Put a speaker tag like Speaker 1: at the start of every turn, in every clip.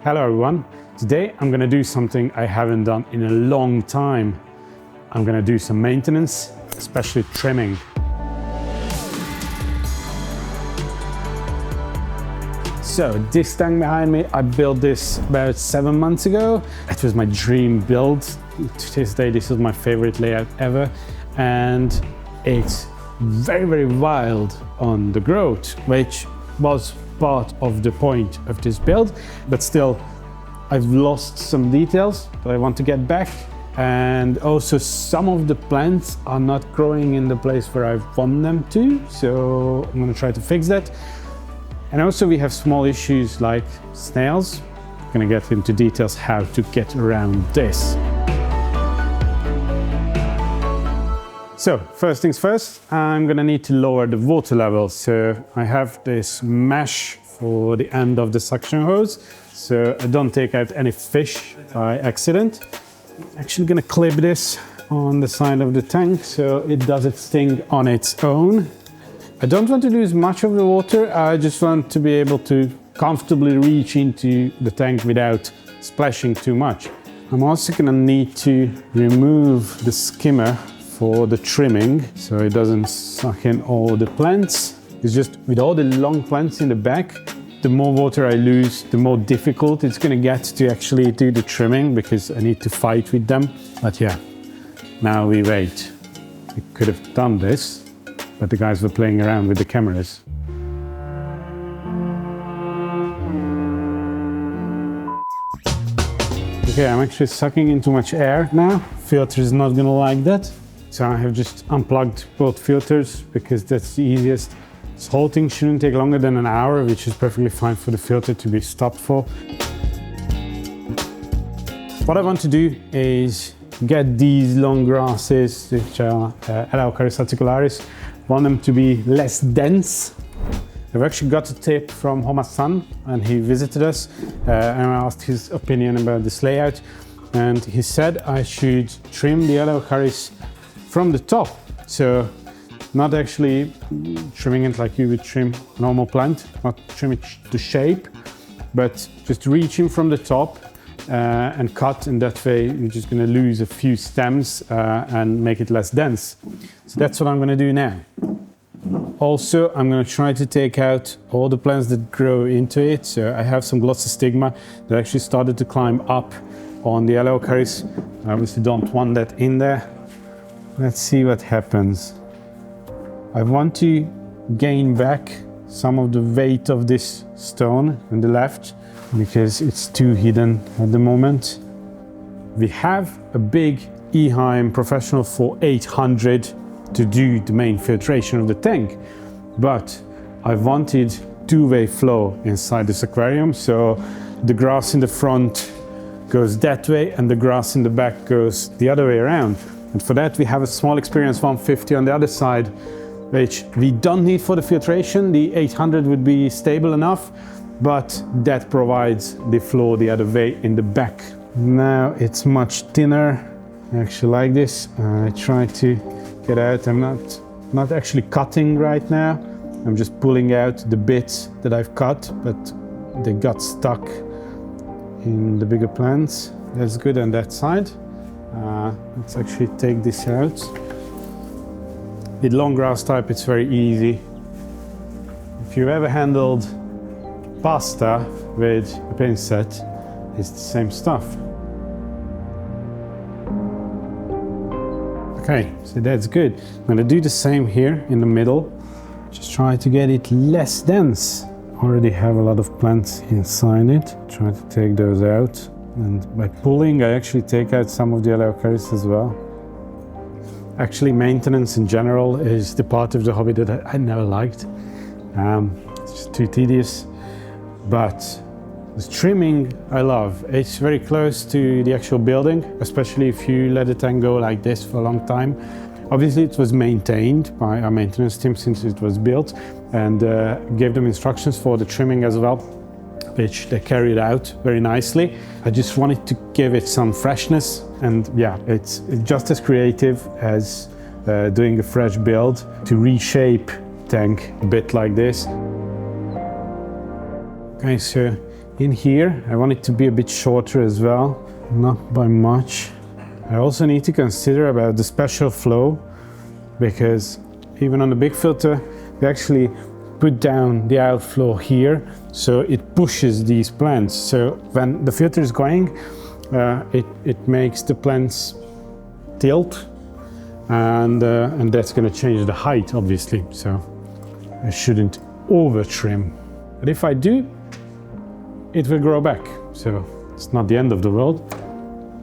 Speaker 1: Hello everyone. Today I'm going to do something I haven't done in a long time. I'm going to do some maintenance, especially trimming. So this tank behind me, I built this about 7 months ago. It was my dream build. To this day, this is my favorite layout ever. And it's very wild on the growth, which was part of the point of this build. But still, I've lost some details that I want to get back. And also some of the plants are not growing in the place where I want them to. So I'm going to try to fix that. And also we have small issues like snails. I'm going to get into details how to get around this. So first things first, I'm going to need to lower the water level. So I have this mesh for the end of the suction hose, so I don't take out any fish by accident. I'm actually going to clip this on the side of the tank so it does its thing on its own. I don't want to lose much of the water, I just want to be able to comfortably reach into the tank without splashing too much. I'm also going to need to remove the skimmer for the trimming so it doesn't suck in all the plants. It's just with all the long plants in the back, the more water I lose, the more difficult it's going to get to actually do the trimming because I need to fight with them. But yeah, now we wait. We could have done this, but the guys were playing around with the cameras. Okay, I'm actually sucking in too much air now. Filter is not gonna like that. So I have just unplugged both filters because that's the easiest. This whole thing shouldn't take longer than an hour, which is perfectly fine for the filter to be stopped for. What I want to do is get these long grasses, which are Helanthium reticularis, want them to be less dense. I've actually got a tip from Homa's son, and he visited us, and I asked his opinion about this layout, and he said I should trim the Helanthium from the top, so not actually trimming it like you would trim a normal plant, not trim it to shape, but just reaching from the top and cut, and that way you're just going to lose a few stems and make it less dense. So that's what I'm going to do now. Also, I'm going to try to take out all the plants that grow into it. So I have some glossostigma that actually started to climb up on the Helanthium. I obviously don't want that in there. Let's see what happens. I want to gain back some of the weight of this stone on the left because it's too hidden at the moment. We have a big Eheim Professionel for 800 to do the main filtration of the tank, but I wanted two-way flow inside this aquarium, so the grass in the front goes that way and the grass in the back goes the other way around. And for that we have a small Experience 150 on the other side, which we don't need for the filtration. The 800 would be stable enough, but that provides the flow the other way in the back. Now it's much thinner. I actually like this. I try to get out. I'm not actually cutting right now. I'm just pulling out the bits that I've cut, but they got stuck in the bigger plants. That's good on that side. Let's actually take this out. With long grass type, it's very easy. If you've ever handled pasta with a pincet, it's the same stuff. Okay, so that's good. I'm going to do the same here in the middle. Just try to get it less dense. Already have a lot of plants inside it. Try to take those out. And by pulling, I actually take out some of the Helanthium as well. Actually, maintenance in general is the part of the hobby that I never liked. It's just too tedious. But the trimming I love. It's very close to the actual building, especially if you let the tank go like this for a long time. Obviously, it was maintained by our maintenance team since it was built, and gave them instructions for the trimming as well, which they carried out very nicely. I just wanted to give it some freshness, and yeah, it's just as creative as doing a fresh build to reshape tank a bit like this. Okay, so in here. I want it to be a bit shorter as well, not by much. I also need to consider about the special flow, because even on the big filter, we actually put down the outflow here, so it pushes these plants. So when the filter is going, it makes the plants tilt, and that's going to change the height, obviously. So I shouldn't over trim. But if I do, it will grow back. So it's not the end of the world.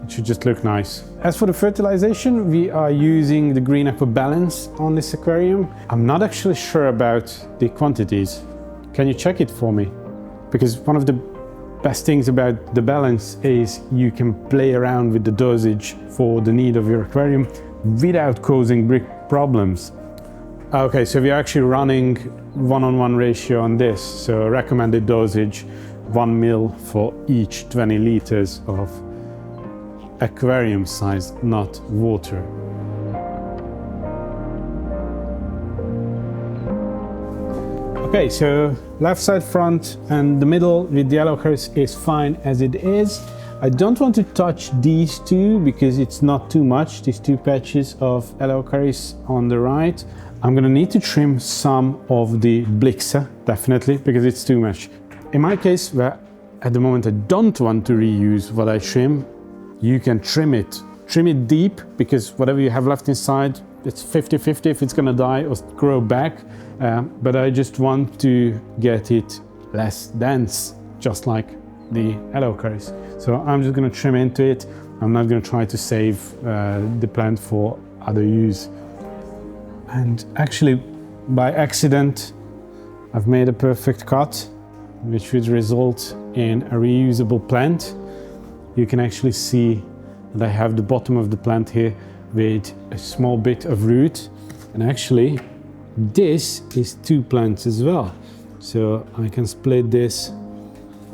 Speaker 1: It should just look nice. As for the fertilization, we are using the Green Aqua Balance on this aquarium. I'm not actually sure about the quantities. Can you check it for me? Because one of the best things about the balance is you can play around with the dosage for the need of your aquarium without causing big problems. Okay, so we're actually running 1:1 ratio on this. So recommended dosage 1 ml for each 20 liters of aquarium size, not water. Okay, so left side front and the middle with the yellow curves is fine as it is. I don't want to touch these two because it's not too much, these two patches of yellow curves on the right. I'm gonna need to trim some of the Blyxa, definitely, because it's too much. In my case, where at the moment I don't want to reuse what I trim, you can trim it. Trim it deep, because whatever you have left inside, it's 50-50 if it's gonna die or grow back. But I just want to get it less dense, just like the yellow curries. So I'm just gonna trim into it. I'm not gonna try to save the plant for other use. And actually, by accident, I've made a perfect cut, which would result in a reusable plant. You can actually see that I have the bottom of the plant here with a small bit of root, and actually this is 2 plants as well. So I can split this.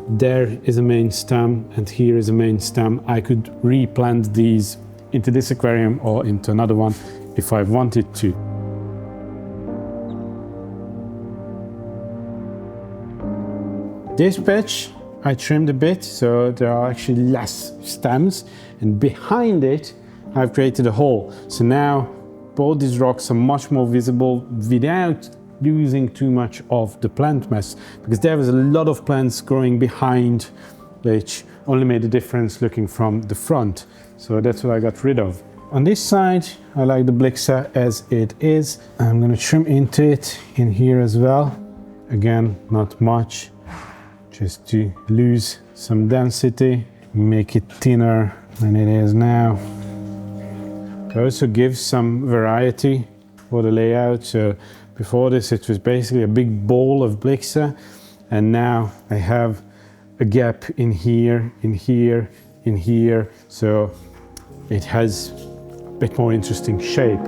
Speaker 1: There is a main stem and here is a main stem. I could replant these into this aquarium or into another one if I wanted to. This patch I trimmed a bit, so there are actually less stems, and behind it I've created a hole. So now both these rocks are much more visible without losing too much of the plant mass, because there was a lot of plants growing behind, which only made a difference looking from the front. So that's what I got rid of. On this side, I like the Blyxa as it is. I'm going to trim into it in here as well. Again, not much, just to lose some density, make it thinner than it is now. It also gives some variety for the layout. So before this, it was basically a big ball of Blyxa, and now I have a gap in here, in here, in here. So it has a bit more interesting shape.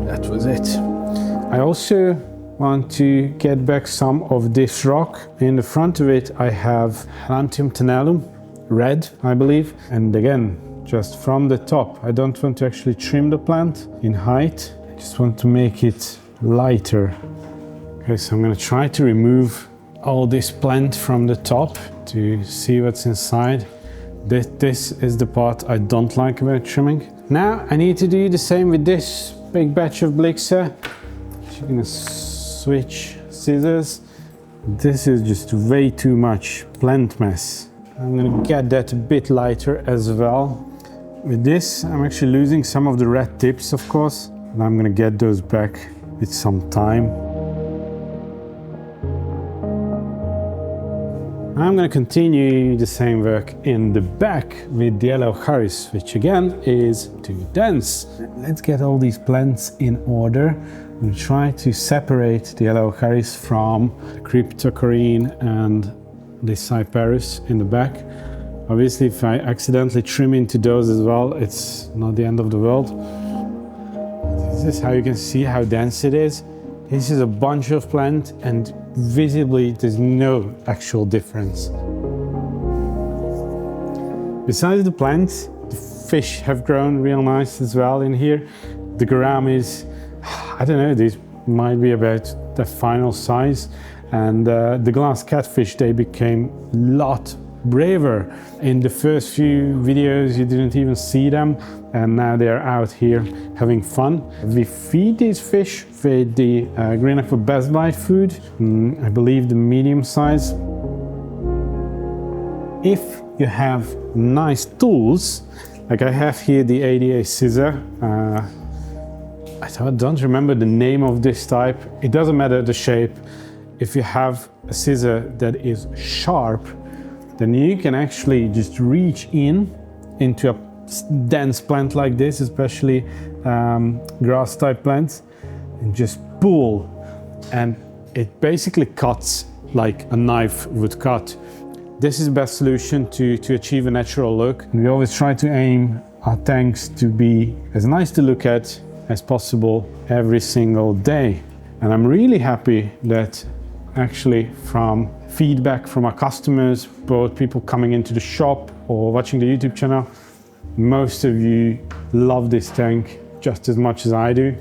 Speaker 1: That was it. I also want to get back some of this rock. In the front of it, I have Helanthium tenellum, red, I believe. And again, just from the top, I don't want to actually trim the plant in height. I just want to make it lighter. Okay, so I'm gonna try to remove all this plant from the top to see what's inside. This is the part I don't like about trimming. Now I need to do the same with this big batch of Blyxa. I'm gonna switch scissors. This is just way too much plant mass. I'm gonna get that a bit lighter as well. With this, I'm actually losing some of the red tips, of course, and I'm gonna get those back with some time. I'm going to continue the same work in the back with the yellow haris, which again is too dense. Let's get all these plants in order and try to separate the yellow haris from the cryptocoryne and the cyperus in the back. Obviously, if I accidentally trim into those as well, it's not the end of the world. This is how you can see how dense it is. This is a bunch of plant, and visibly there's no actual difference. Besides the plants, the fish have grown real nice as well in here. The gouramis, I don't know, these might be about the final size. And the glass catfish, they became a lot braver. In the first few videos you didn't even see them, and now they're out here having fun. We feed these fish with the Green Aqua Balance food, I believe the medium size. If you have nice tools, like I have here the ADA scissor, I don't remember the name of this type, it doesn't matter the shape. If you have a scissor that is sharp, then you can actually just reach into a dense plant like this, especially grass type plants, and just pull, and it basically cuts like a knife would cut. This is the best solution to achieve a natural look. We always try to aim our tanks to be as nice to look at as possible every single day. And I'm really happy that actually from feedback from our customers, both people coming into the shop or watching the YouTube channel, most of you love this tank just as much as I do.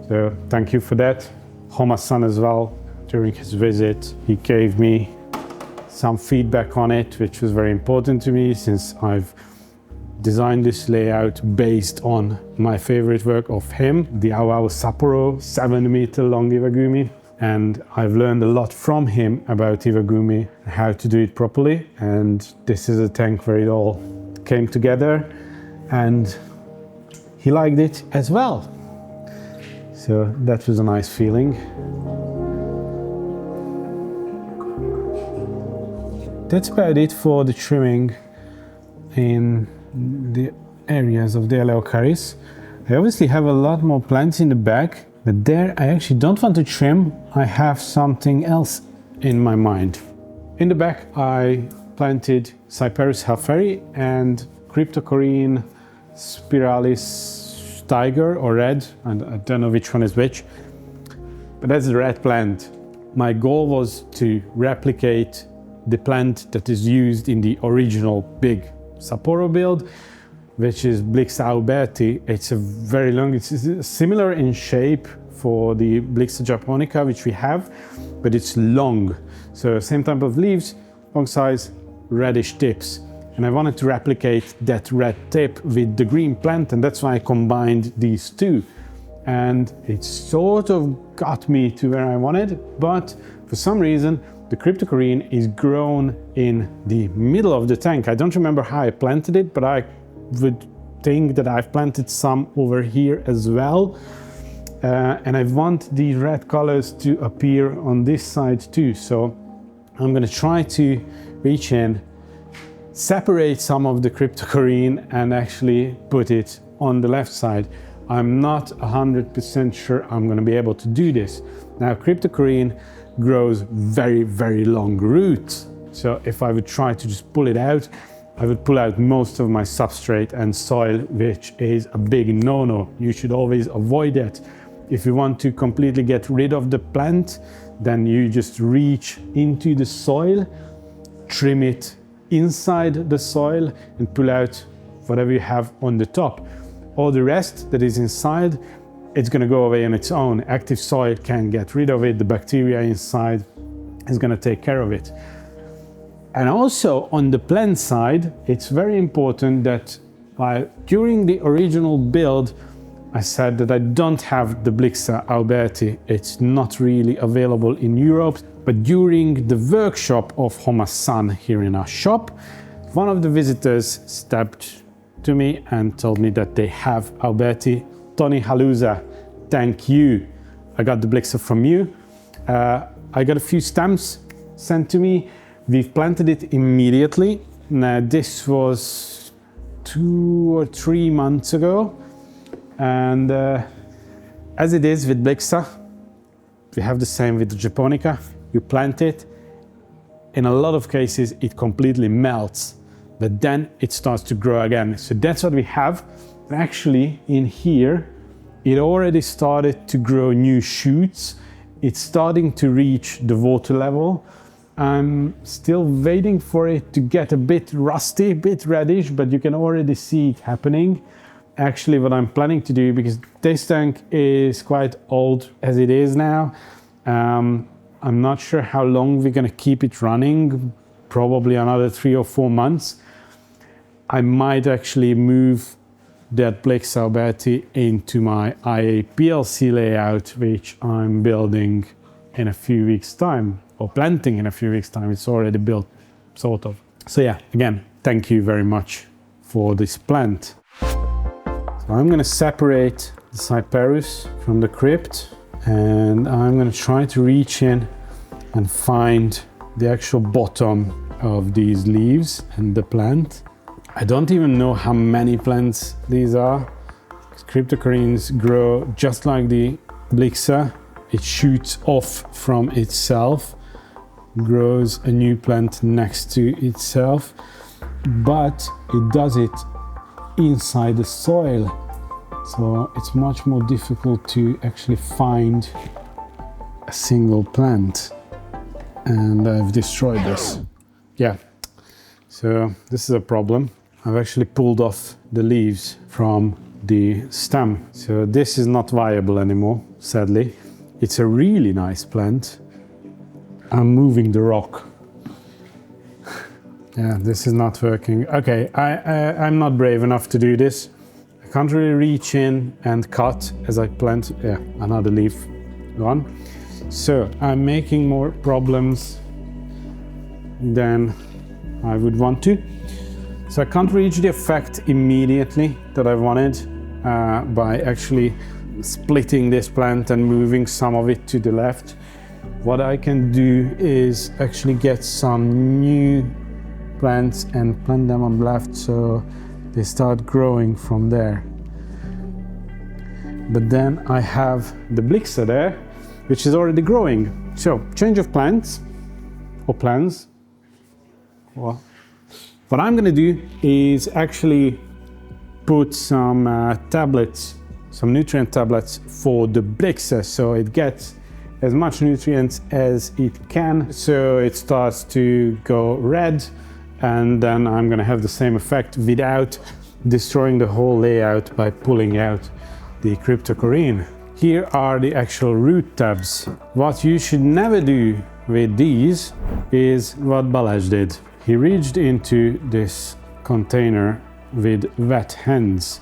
Speaker 1: So thank you for that. Homa-san as well, during his visit, he gave me some feedback on it, which was very important to me since I've designed this layout based on my favorite work of him, the Aoao Sapporo 7-meter long iwagumi. And I've learned a lot from him about iwagumi, how to do it properly. And this is a tank where it all came together, and he liked it as well. So that was a nice feeling. That's about it for the trimming in the areas of the Eleucharis. I obviously have a lot more plants in the back, but there I actually don't want to trim. I have something else in my mind. In the back I planted Cyperus halferi and Cryptocoryne spiralis tiger or red, and I don't know which one is which, but that's the red plant. My goal was to replicate the plant that is used in the original big Sapporo build, which is Blyxa alberti. It's a very long, it's similar in shape for the Blyxa japonica, which we have, but it's long. So same type of leaves, long size, reddish tips. And I wanted to replicate that red tip with the green plant, and that's why I combined these two. And it sort of got me to where I wanted, but for some reason, the Cryptocoryne is grown in the middle of the tank. I don't remember how I planted it, but I would think that I've planted some over here as well. And I want the red colors to appear on this side too. So I'm gonna try to reach in, separate some of the Cryptocoryne and actually put it on the left side. I'm not 100% sure I'm gonna be able to do this. Now, Cryptocoryne grows very, very long roots. So if I would try to just pull it out, I would pull out most of my substrate and soil, which is a big no-no. You should always avoid that. If you want to completely get rid of the plant, then you just reach into the soil, trim it inside the soil and pull out whatever you have on the top. All the rest that is inside, it's going to go away on its own. Active soil can get rid of it. The bacteria inside is going to take care of it. And also on the plant side, it's very important that during the original build, I said that I don't have the Blyxa alberti. It's not really available in Europe. But during the workshop of Homa-san here in our shop, one of the visitors stepped to me and told me that they have alberti. Tony Haluza, thank you. I got the Blyxa from you. I got a few stems sent to me. We've planted it immediately. Now, this was 2 or 3 months ago. And as it is with Blyxa, we have the same with the japonica. You plant it. In a lot of cases, it completely melts, but then it starts to grow again. So that's what we have. And actually, in here, it already started to grow new shoots. It's starting to reach the water level. I'm still waiting for it to get a bit rusty, a bit reddish, but you can already see it happening. Actually, what I'm planning to do, because this tank is quite old as it is now, I'm not sure how long we're gonna keep it running, probably another 3 or 4 months. I might actually move that Blyxa into my IA PLC layout, which I'm building in a few weeks' time, or planting in a few weeks' time. It's already built, sort of. So yeah, again, thank you very much for this plant. So I'm gonna separate the Cyperus from the crypt, and I'm gonna try to reach in and find the actual bottom of these leaves and the plant. I don't even know how many plants these are. Cryptocorynes grow just like the Blyxa. It shoots off from itself, grows a new plant next to itself, but it does it inside the soil. So it's much more difficult to actually find a single plant. And I've destroyed this. Yeah, so this is a problem. I've actually pulled off the leaves from the stem. So this is not viable anymore, sadly. It's a really nice plant. I'm moving the rock. Yeah, this is not working. Okay, I'm not brave enough to do this. I can't really reach in and cut as I plant. Yeah, another leaf gone. So I'm making more problems than I would want to. So I can't reach the effect immediately that I wanted by actually splitting this plant and moving some of it to the left. What I can do is actually get some new plants and plant them on the left so they start growing from there. But then I have the Blyxa there, which is already growing. So change of plants or plans. Well, what I'm going to do is actually put some tablets, some nutrient tablets for the Blyxa, so it gets as much nutrients as it can, so it starts to go red, and then I'm going to have the same effect without destroying the whole layout by pulling out the cryptocoryne. Here are the actual root tabs. What you should never do with these is what Balázs did. He reached into this container with wet hands.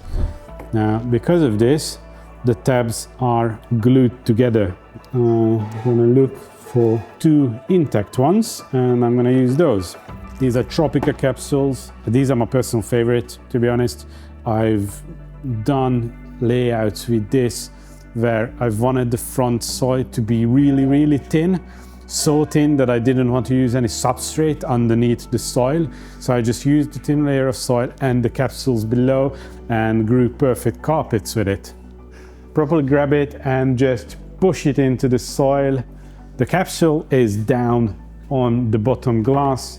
Speaker 1: Now, because of this, the tabs are glued together. I'm gonna look for 2 intact ones, and I'm gonna use those. These are Tropica capsules. These are my personal favorite, to be honest. I've done layouts with this where I've wanted the front soil to be really, really thin. So thin that I didn't want to use any substrate underneath the soil. So I just used the thin layer of soil and the capsules below and grew perfect carpets with it. Properly grab it and just push it into the soil. The capsule is down on the bottom glass.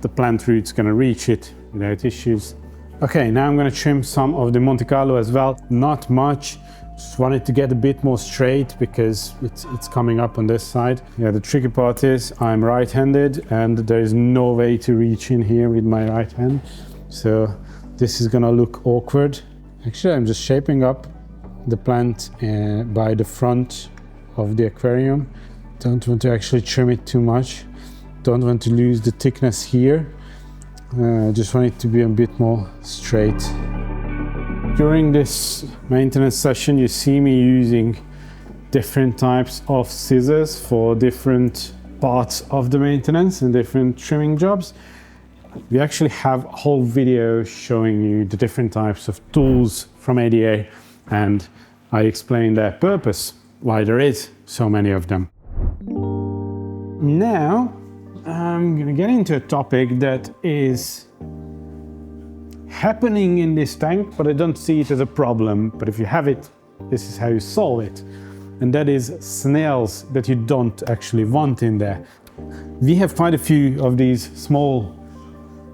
Speaker 1: The plant root's gonna reach it without issues. Okay, now I'm gonna trim some of the Monte Carlo as well. Not much. Just wanted to get a bit more straight because it's coming up on this side. Yeah, the tricky part is I'm right-handed and there is no way to reach in here with my right hand. So this is gonna look awkward. Actually, I'm just shaping up the plant by the front of the aquarium. Don't want to actually trim it too much. Don't want to lose the thickness here. Just want it to be a bit more straight. During this maintenance session, you see me using different types of scissors for different parts of the maintenance and different trimming jobs. We actually have a whole video showing you the different types of tools from ADA, and I explain their purpose, why there is so many of them. Now, I'm gonna get into a topic that is happening in this tank, but I don't see it as a problem. But if you have it, this is how you solve it. And that is snails that you don't actually want in there. We have quite a few of these small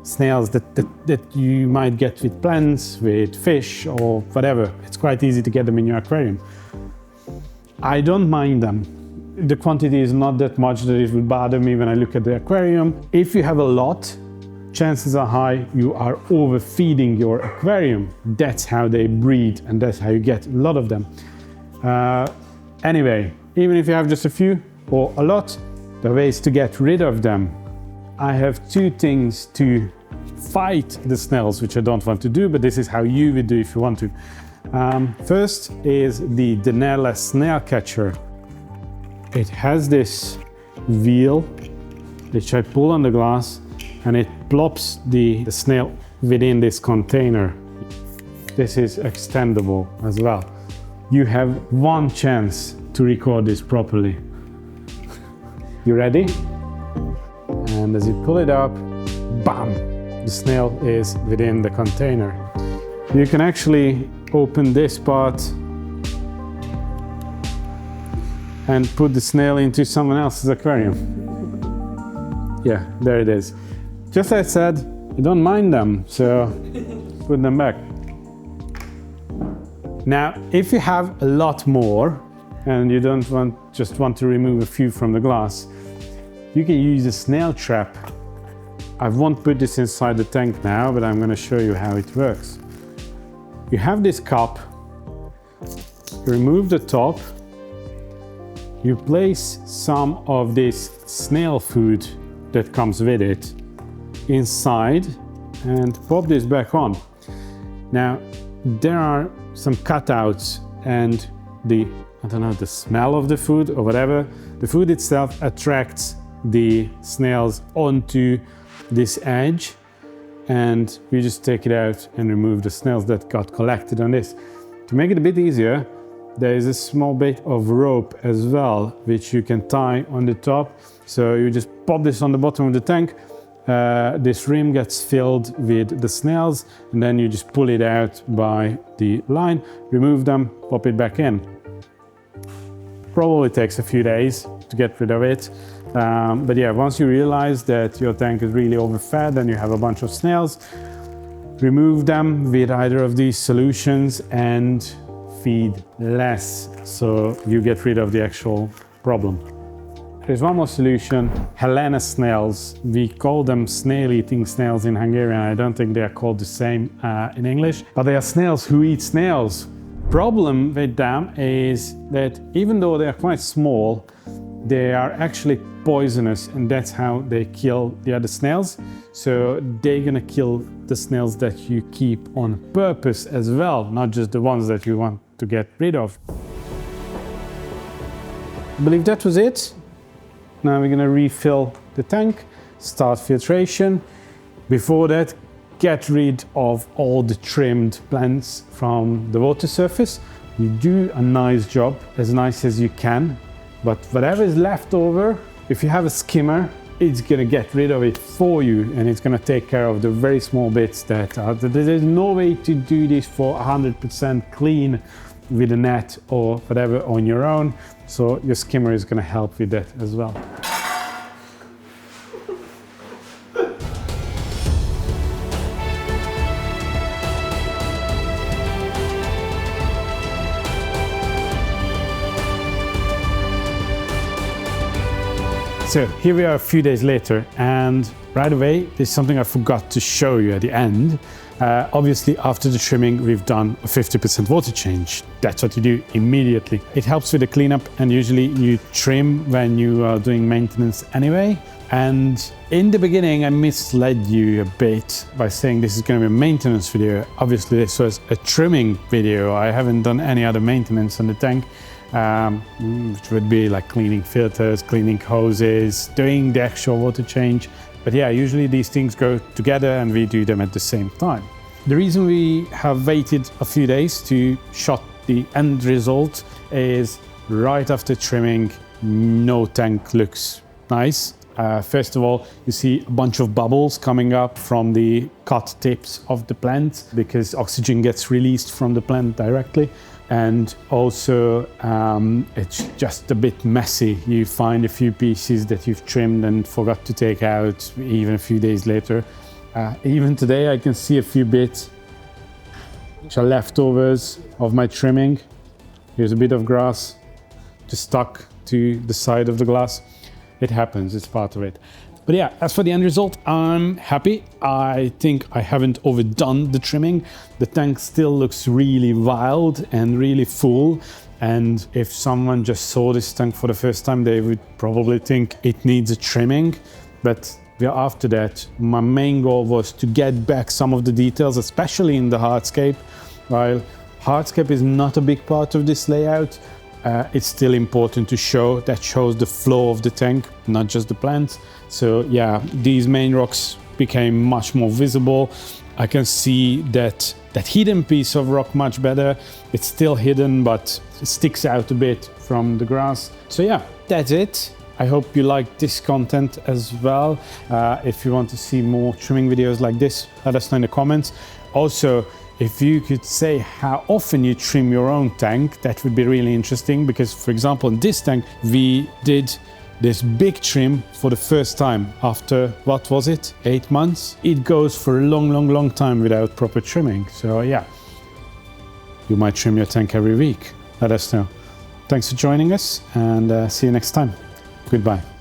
Speaker 1: snails that you might get with plants, with fish or whatever. It's quite easy to get them in your aquarium. I don't mind them. The quantity is not that much that it will bother me when I look at the aquarium. If you have a lot, chances are high you are overfeeding your aquarium. That's how they breed and that's how you get a lot of them. Anyway, even if you have just a few or a lot, the ways to get rid of them. I have two things to fight the snails, which I don't want to do, but this is how you would do if you want to. First is the Denella snail catcher. It has this wheel which I pull on the glass and it plops the snail within this container. This is extendable as well. You have one chance to record this properly. You ready? And as you pull it up, bam! The snail is within the container. You can actually open this part and put the snail into someone else's aquarium. Yeah, there it is. Just like I said, you don't mind them, so put them back. Now, if you have a lot more and you don't just want to remove a few from the glass, you can use a snail trap. I won't put this inside the tank now, but I'm going to show you how it works. You have this cup, you remove the top, you place some of this snail food that comes with it inside and pop this back on. Now, there are some cutouts and the smell of the food or whatever, the food itself attracts the snails onto this edge, and we just take it out and remove the snails that got collected on this. To make it a bit easier, there is a small bit of rope as well, which you can tie on the top. So you just pop this on the bottom of the tank, this rim gets filled with the snails, and then you just pull it out by the line, remove them, pop it back in. Probably takes a few days to get rid of it. But yeah, once you realize that your tank is really overfed and you have a bunch of snails, remove them with either of these solutions and feed less, so you get rid of the actual problem. There's one more solution, Helena snails. We call them snail-eating snails in Hungarian. I don't think they are called the same in English, but they are snails who eat snails. Problem with them is that even though they are quite small, they are actually poisonous, and that's how they kill the other snails. So they're gonna kill the snails that you keep on purpose as well, not just the ones that you want to get rid of. I believe that was it. Now we're gonna refill the tank, start filtration. Before that, get rid of all the trimmed plants from the water surface. You do a nice job, as nice as you can, but whatever is left over, if you have a skimmer, it's gonna get rid of it for you, and it's gonna take care of the very small bits that are. There's no way to do this for 100% clean with a net or whatever on your own, so your skimmer is gonna help with that as well. So here we are a few days later, and right away there's something I forgot to show you at the end. Obviously after the trimming we've done a 50% water change. That's what you do immediately. It helps with the cleanup, and usually you trim when you are doing maintenance anyway. And in the beginning I misled you a bit by saying this is going to be a maintenance video. Obviously this was a trimming video. I haven't done any other maintenance on the tank. Which would be like cleaning filters, cleaning hoses, doing the actual water change. But yeah, usually these things go together and we do them at the same time. The reason we have waited a few days to shot the end result is right after trimming, no tank looks nice. First of all, you see a bunch of bubbles coming up from the cut tips of the plant because oxygen gets released from the plant directly. And also it's just a bit messy. You find a few pieces that you've trimmed and forgot to take out even a few days later. Even today I can see a few bits which are leftovers of my trimming. Here's a bit of grass just stuck to the side of the glass. It happens, it's part of it. But yeah, as for the end result, I'm happy. I think I haven't overdone the trimming. The tank still looks really wild and really full. And if someone just saw this tank for the first time, they would probably think it needs a trimming. But after that, my main goal was to get back some of the details, especially in the hardscape. While hardscape is not a big part of this layout, it's still important to show. That shows the flow of the tank, not just the plants. So yeah, these main rocks became much more visible. I can see that hidden piece of rock much better. It's still hidden, but it sticks out a bit from the grass. So yeah, that's it. I hope you like this content as well. If you want to see more trimming videos like this, let us know in the comments. Also, if you could say how often you trim your own tank, that would be really interesting, because for example, in this tank, we did this big trim for the first time after, what was it, 8 months? It goes for a long time without proper trimming. So yeah, you might trim your tank every week. Let us know. Thanks for joining us, and see you next time. Goodbye.